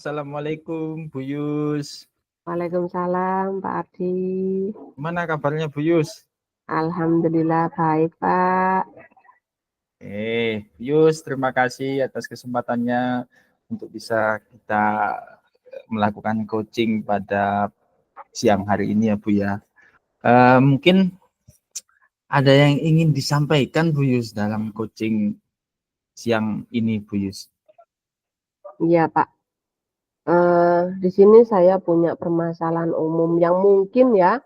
Assalamualaikum Bu Yus. Waalaikumsalam Pak Ardi. Gimana kabarnya Bu Yus? Alhamdulillah baik Pak. Bu Yus, terima kasih atas kesempatannya untuk bisa kita melakukan coaching pada siang hari ini ya Bu ya. Mungkin ada yang ingin disampaikan Bu Yus dalam coaching siang ini Bu Yus. Iya Pak. Di sini saya punya permasalahan umum yang mungkin ya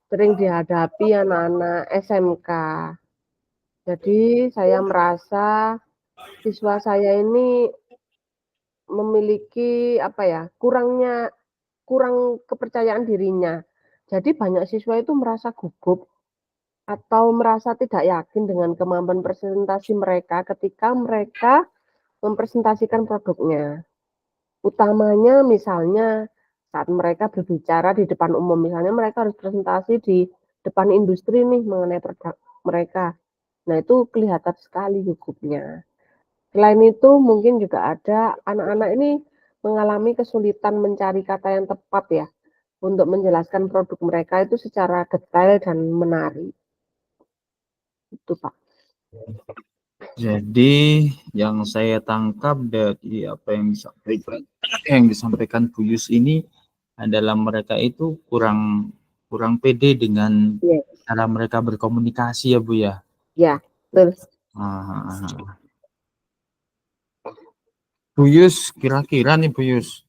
sering dihadapi anak-anak SMK. Jadi saya merasa siswa saya ini memiliki kurang kepercayaan dirinya. Jadi banyak siswa itu merasa gugup atau merasa tidak yakin dengan kemampuan presentasi mereka ketika mereka mempresentasikan produknya. Utamanya misalnya saat mereka berbicara di depan umum, misalnya mereka harus presentasi di depan industri nih mengenai produk mereka. Nah, itu kelihatan sekali gugupnya. Selain itu, mungkin juga ada anak-anak ini mengalami kesulitan mencari kata yang tepat ya untuk menjelaskan produk mereka itu secara detail dan menarik. Itu, Pak. Jadi yang saya tangkap dari apa yang disampaikan Bu Yus ini adalah mereka itu kurang pede dengan Yes. cara mereka berkomunikasi ya Bu ya. Ya, betul. Bu Yus, kira-kira nih Bu Yus,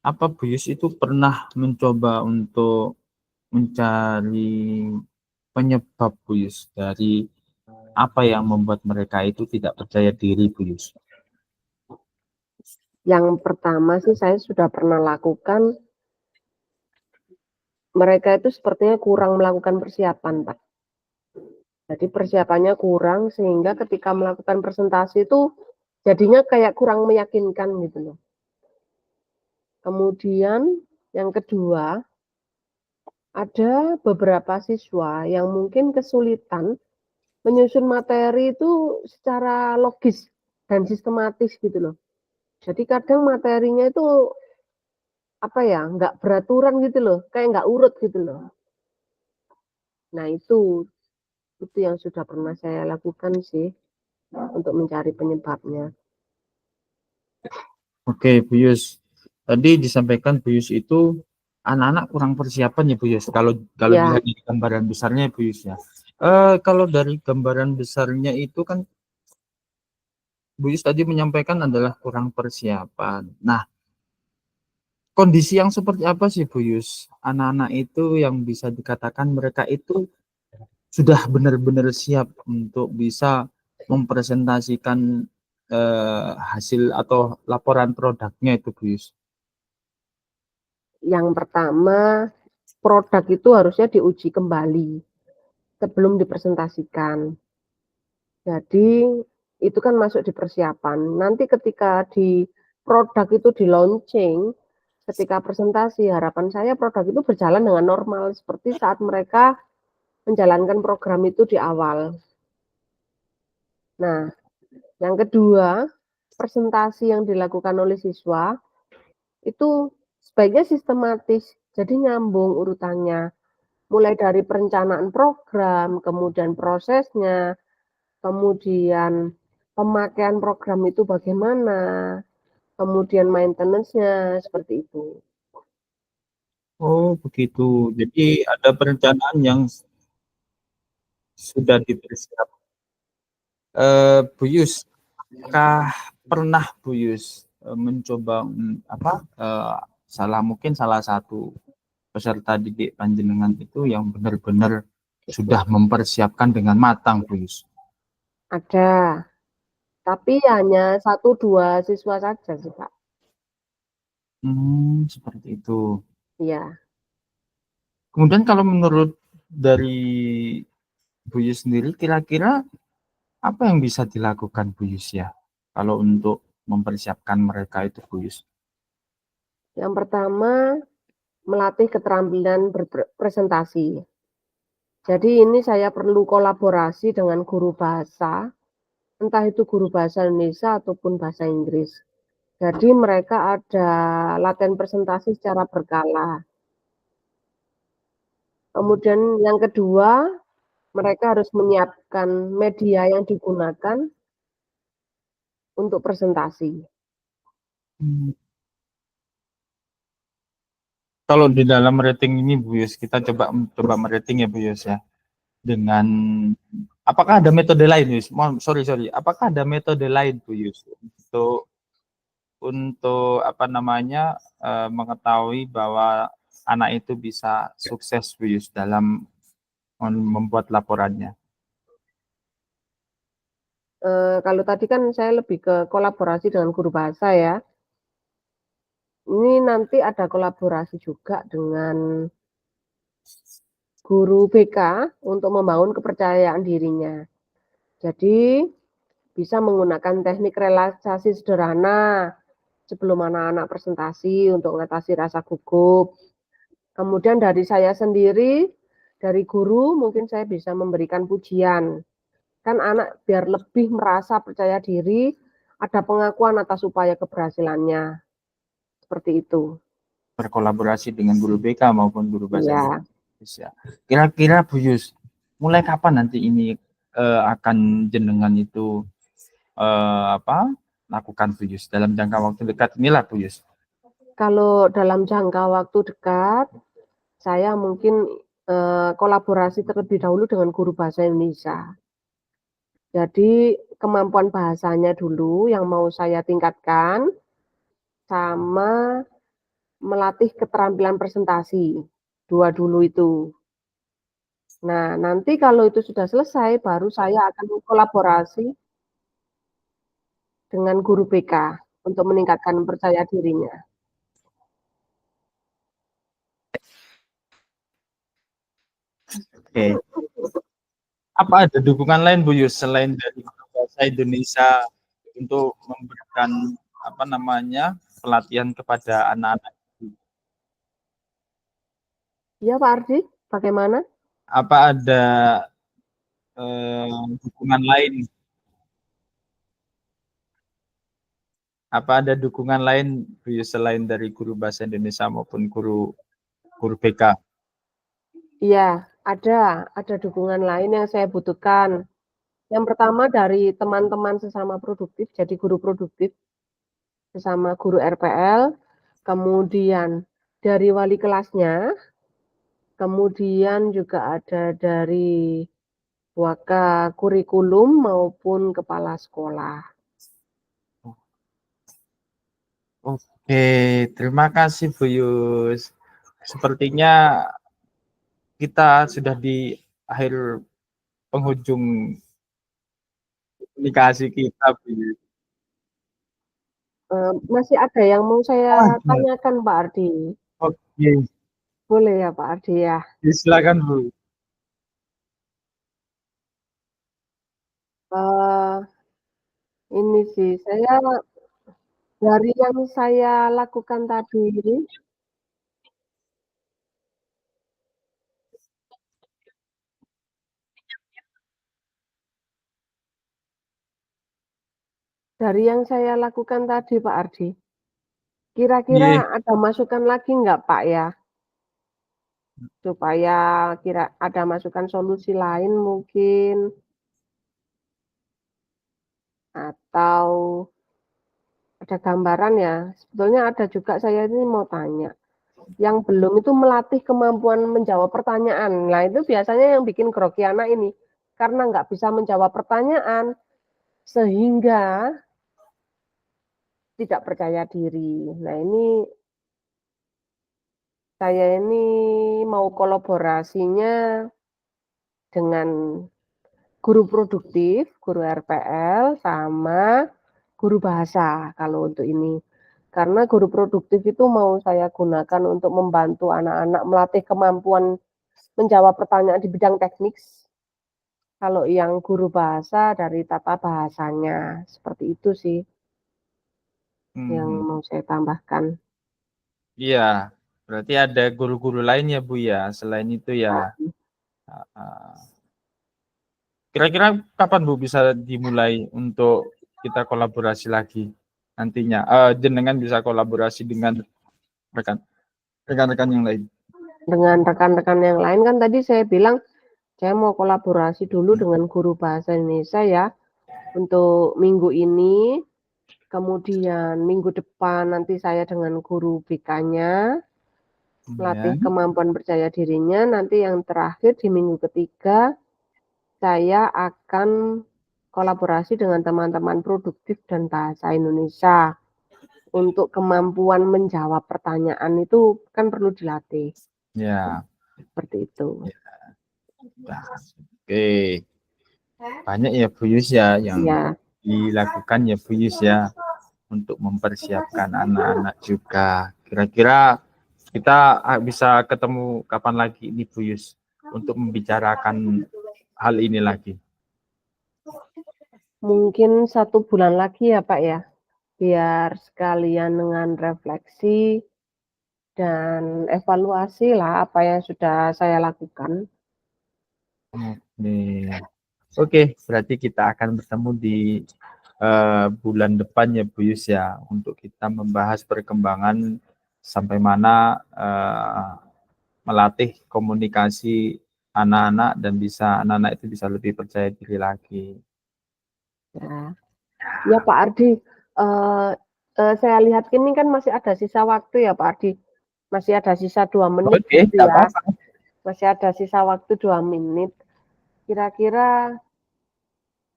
apa Bu Yus itu pernah mencoba untuk mencari penyebab Bu Yus dari apa yang membuat mereka itu tidak percaya diri Bu Yus? Yang pertama sih saya sudah pernah lakukan, mereka itu sepertinya kurang melakukan persiapan, Pak. Jadi persiapannya kurang sehingga ketika melakukan presentasi itu jadinya kayak kurang meyakinkan gitu loh. Kemudian yang kedua, ada beberapa siswa yang mungkin kesulitan menyusun materi itu secara logis dan sistematis gitu loh. Jadi kadang materinya itu nggak beraturan gitu loh, kayak nggak urut gitu loh. Nah itu yang sudah pernah saya lakukan sih untuk mencari penyebabnya. Oke, Bu Yus. Tadi disampaikan Bu Yus itu anak-anak kurang persiapan ya Bu Yus. Kalau Ya, dilihat di gambaran besarnya Bu Yus ya. Kalau dari gambaran besarnya itu kan Bu Yus tadi menyampaikan adalah kurang persiapan. Nah, kondisi yang seperti apa sih Bu Yus? Anak-anak itu yang bisa dikatakan mereka itu sudah benar-benar siap untuk bisa mempresentasikan hasil atau laporan produknya itu Bu Yus. yang pertama produk itu harusnya diuji kembali sebelum dipresentasikan. Jadi itu kan masuk di persiapan. Nanti ketika di produk itu di launching, ketika presentasi, harapan saya produk itu berjalan dengan normal seperti saat mereka menjalankan program itu di awal. Nah, yang kedua, presentasi yang dilakukan oleh siswa itu sebaiknya sistematis, jadi nyambung urutannya. Mulai dari perencanaan program, kemudian prosesnya, kemudian pemakaian program itu bagaimana, kemudian maintenance-nya, seperti itu. Oh, begitu. Jadi ada perencanaan yang sudah dipersiapkan. Bu Yus, apakah pernah Bu Yus mencoba mungkin salah satu peserta didik panjenengan itu yang benar-benar sudah mempersiapkan dengan matang Bu Yus? Ada, tapi hanya 1-2 siswa saja sih, Pak. Seperti itu. Iya. Kemudian kalau menurut dari Bu Yus sendiri, kira-kira apa yang bisa dilakukan Bu Yus ya kalau untuk mempersiapkan mereka itu Bu Yus? Yang pertama, melatih keterampilan berpresentasi. Jadi ini saya perlu kolaborasi dengan guru bahasa, entah itu guru bahasa Indonesia ataupun bahasa Inggris. Jadi mereka ada latihan presentasi secara berkala. Kemudian yang kedua, mereka harus menyiapkan media yang digunakan untuk presentasi. Kalau di dalam rating ini Bu Yus, kita coba merating ya Bu Yus ya. Dengan apakah ada metode lain Yus? Sorry, apakah ada metode lain Bu Yus untuk apa namanya mengetahui bahwa anak itu bisa sukses Bu Yus dalam membuat laporannya? Kalau tadi kan saya lebih ke kolaborasi dengan guru bahasa ya. Ini nanti ada kolaborasi juga dengan guru BK untuk membangun kepercayaan dirinya. Jadi bisa menggunakan teknik relaksasi sederhana sebelum anak-anak presentasi untuk mengatasi rasa gugup. Kemudian dari saya sendiri, dari guru mungkin saya bisa memberikan pujian. Kan anak biar lebih merasa percaya diri, ada pengakuan atas upaya keberhasilannya. Seperti itu. Berkolaborasi dengan guru BK maupun guru bahasa Ya. Indonesia. Kira-kira Bu Yus, mulai kapan nanti ini akan jenengan itu lakukan Bu Yus? Dalam jangka waktu dekat inilah Bu Yus. Kalau dalam jangka waktu dekat, saya mungkin kolaborasi terlebih dahulu dengan guru bahasa Indonesia. Jadi kemampuan bahasanya dulu yang mau saya tingkatkan, sama melatih keterampilan presentasi. Dua dulu itu. Nah, nanti kalau itu sudah selesai, baru saya akan kolaborasi dengan guru BK untuk meningkatkan percaya dirinya. Oke. Apa ada dukungan lain Bu Yus selain dari bahasa Indonesia untuk memberikan apa namanya pelatihan kepada anak-anak? Ya Pak Ardi, bagaimana? Apa ada dukungan lain? Apa ada dukungan lain Bu Yus selain dari guru bahasa Indonesia maupun guru BK? Iya, ada dukungan lain yang saya butuhkan. Yang pertama dari teman-teman sesama produktif, jadi guru produktif, sesama guru RPL, kemudian dari wali kelasnya, kemudian juga ada dari waka kurikulum maupun kepala sekolah. Oke, terima kasih Bu Yus. Sepertinya kita sudah di akhir penghujung komunikasi kita Bu Yus. Masih ada yang mau saya tanyakan Pak Ardi. Oke, Boleh ya Pak Ardi ya? silakan Bu. Ini sih, saya dari yang saya lakukan tadi ini, dari yang saya lakukan tadi Pak Ardi, kira-kira Iya. ada masukan lagi nggak Pak ya? Supaya ada masukan solusi lain mungkin, atau ada gambaran ya. Sebetulnya ada juga saya ini mau tanya, yang belum itu melatih kemampuan menjawab pertanyaan. Nah itu biasanya yang bikin grogi anak ini, karena nggak bisa menjawab pertanyaan, sehingga tidak percaya diri. Nah ini saya ini mau kolaborasinya dengan guru produktif, guru RPL, sama guru bahasa kalau untuk ini. Karena guru produktif itu mau saya gunakan untuk membantu anak-anak melatih kemampuan menjawab pertanyaan di bidang teknik. Kalau yang guru bahasa dari tata bahasanya, seperti itu sih yang mau saya tambahkan. Iya, berarti ada guru-guru lain ya Bu ya, selain itu ya. Kira-kira kapan Bu bisa dimulai untuk kita kolaborasi lagi? nantinya jenengan bisa kolaborasi dengan rekan-rekan yang lain. Dengan rekan-rekan yang lain kan tadi saya bilang saya mau kolaborasi dulu dengan guru bahasa Indonesia ya untuk minggu ini, kemudian minggu depan nanti saya dengan guru BK-nya melatih kemampuan percaya dirinya, nanti yang terakhir di minggu ketiga saya akan kolaborasi dengan teman-teman produktif dan bahasa Indonesia. Untuk kemampuan menjawab pertanyaan itu kan perlu dilatih. Ya. Seperti itu. Nah, oke. Banyak ya Bu Yus ya yang dilakukan ya Bu Yus ya untuk mempersiapkan anak-anak juga. Kira-kira kita bisa ketemu kapan lagi nih Bu Yus untuk membicarakan hal ini lagi? Mungkin 1 bulan lagi ya Pak ya, biar sekalian dengan refleksi dan evaluasi lah apa yang sudah saya lakukan. Oke, berarti kita akan bertemu di bulan depan ya Bu Yus ya, untuk kita membahas perkembangan sampai mana melatih komunikasi anak-anak dan anak-anak itu bisa lebih percaya diri lagi. Ya Pak Ardi, saya lihat ini kan masih ada sisa waktu ya Pak Ardi, masih ada sisa 2 menit. Oke, gitu ya. Masih ada sisa waktu 2 menit. Kira-kira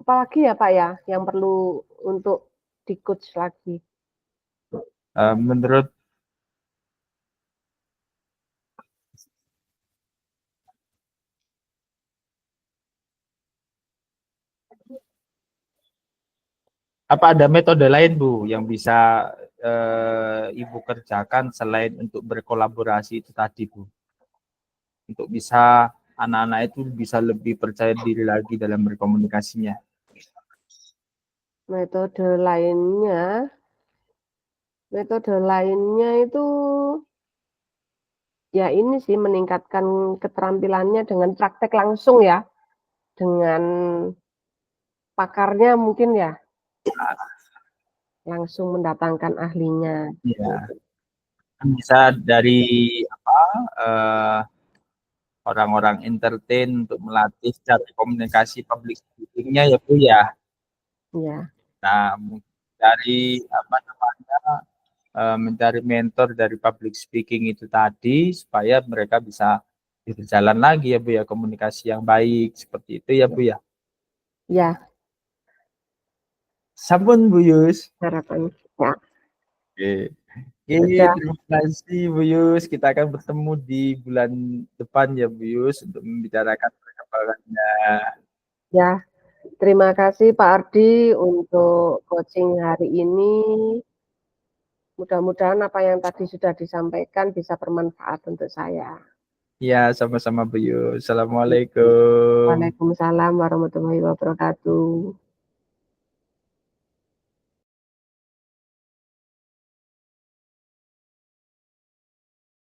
apalagi ya Pak ya yang perlu untuk di-coach lagi? Menurut apa ada metode lain Bu yang bisa Ibu kerjakan selain untuk berkolaborasi itu tadi Bu, untuk bisa anak-anak itu bisa lebih percaya diri lagi dalam berkomunikasinya? Metode lainnya itu ya ini sih meningkatkan keterampilannya dengan praktek langsung ya, dengan pakarnya mungkin ya. Langsung mendatangkan ahlinya. Iya. Bisa dari orang-orang entertain untuk melatih cara komunikasi public speaking-nya ya Bu ya. Iya. Nah, dari mencari mentor dari public speaking itu tadi supaya mereka bisa berjalan lagi ya Bu ya, komunikasi yang baik seperti itu ya Bu ya. Ya. Sampun Bu Yus. Harapan. Ya. Oke. Terima kasih Bu Yus. Kita akan bertemu di bulan depan ya Bu Yus untuk membicarakan perkembangannya. Ya. Terima kasih Pak Ardi untuk coaching hari ini. Mudah-mudahan apa yang tadi sudah disampaikan bisa bermanfaat untuk saya. Ya, sama-sama Bu Yus. Assalamualaikum. Waalaikumsalam warahmatullahi wabarakatuh.